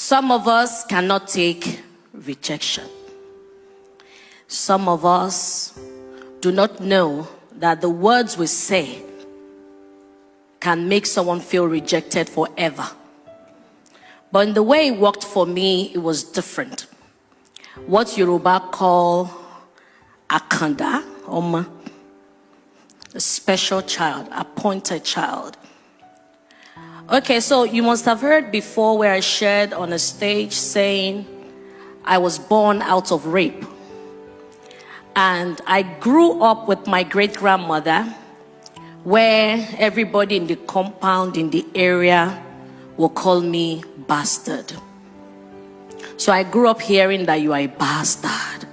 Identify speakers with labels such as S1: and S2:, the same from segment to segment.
S1: Some of us cannot take rejection. Some of us do not know that the words we say can make someone feel rejected forever. But in the way it worked for me, it was different. What Yoruba call akanda, oma, a special child, appointed child. Okay, so you must have heard before where I shared on a stage saying I was born out of rape. And I grew up with my great-grandmother, where everybody in the compound, in the area, will call me bastard. So I grew up hearing that you are a bastard.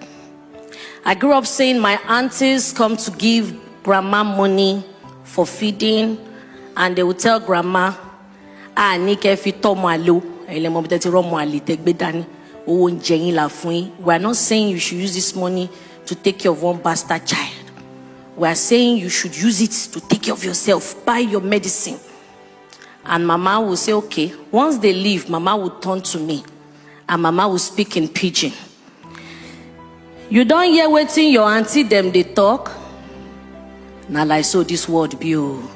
S1: I grew up seeing my aunties come to give grandma money for feeding, and they would tell grandma, we are not saying you should use this money to take care of one bastard child. We are saying you should use it to take care of yourself, buy your medicine. And mama will say, okay. Once they leave, mama will turn to me, and mama will speak in pidgin. You don't hear waiting your auntie them they talk. Now like so this word be oh.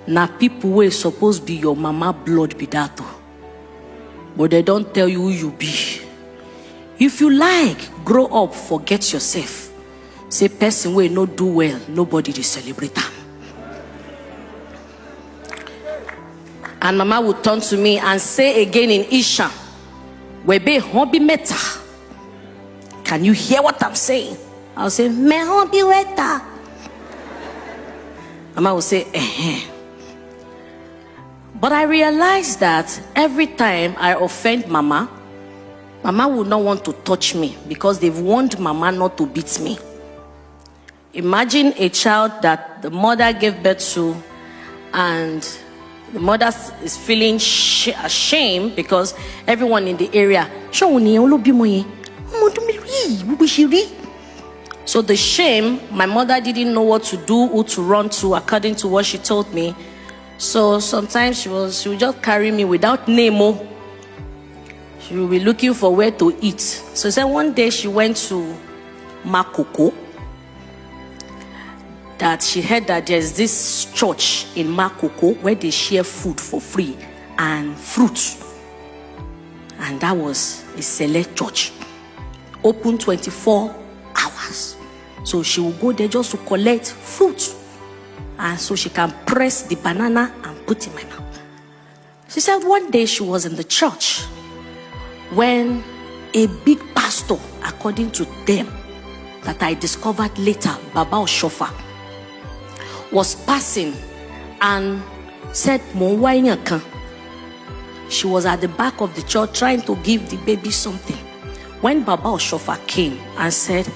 S1: Now people will supposed be your mama blood be that oh. But they don't tell you who you be. If you like, grow up, forget yourself. Say person will not do well, nobody will celebrate them. And mama would turn to me and say again in Isha, Webe hobby meta. Can you hear what I'm saying? I'll say, me hobby weta. Mama will say, eh. But I realized that every time I offend mama, mama would not want to touch me because they've warned mama not to beat me. Imagine a child that the mother gave birth to, and the mother is feeling ashamed because everyone in the area. So the shame, my mother didn't know what to do, who to run to, according to what she told me. So sometimes she would just carry me without name. She will be looking for where to eat. So she said one day she went to Makoko. That she heard that there's this church in Makoko where they share food for free and fruit. And that was a select church. Open 24 hours. So she will go there just to collect fruit. And so she can press the banana and put in my mouth. She said one day she was in the church when a big pastor, according to them, that I discovered later, Baba Oshofa, was passing and said, she was at the back of the church trying to give the baby something. When Baba Oshofa came and said,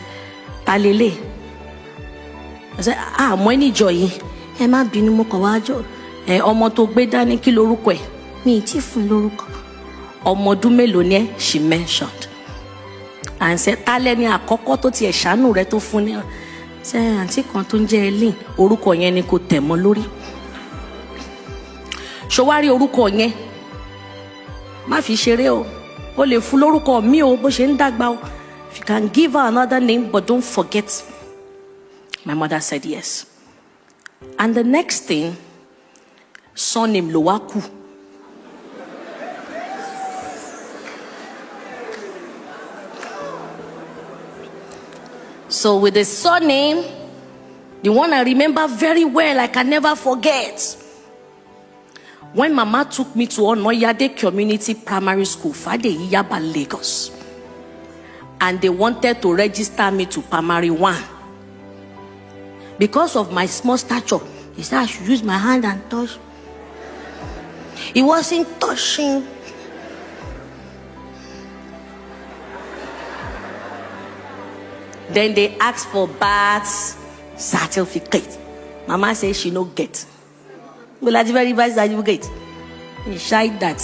S1: Talele, I said, Mweni Joy, Emma Binumukawajo, Omo to Bedani Kiloruque, me Tifun Loruko, Omo Dumelone, she mentioned. And said, Taleni Akokoto Tia Shanu Reto Funia. Say, Auntie Contunje Lin, Oruko Yen ko temo lori. Showari Oruko Yen. Ma fi sere o. O le fu loruko mi o bo se ndagba o. If you can give her another name, but don't forget. My mother said yes. And the next thing, surname Lowaku. So with the surname, the one I remember very well, I can never forget. When mama took me to Onoyade Community Primary School, Fade Yaba, Lagos, and they wanted to register me to primary 1. Because of my small stature, he said I should use my hand and touch. He wasn't touching. Then they asked for birth certificate. Mama said she no get. Well, that's very bad certificate. He shied that.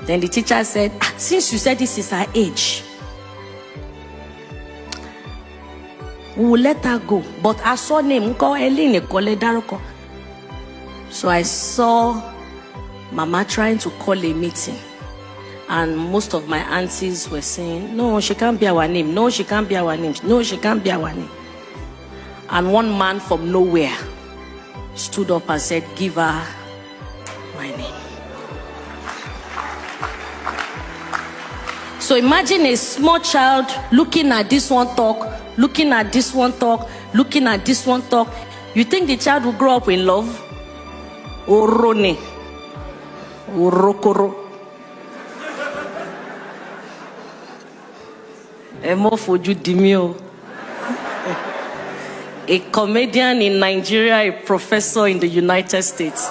S1: Then the teacher said, since you said this is her age, we will let her go. But I saw name. So I saw Mama trying to call a meeting. And most of my aunties were saying, no, she can't be our name. No, she can't be our name. No, she can't be our name. And one man from nowhere stood up and said, give her my name. So imagine a small child looking at this one talk, looking at this one talk, looking at this one talk. You think the child will grow up in love? Orone. Orokoro. Emofoju Dimio. A comedian in Nigeria, a professor in the United States.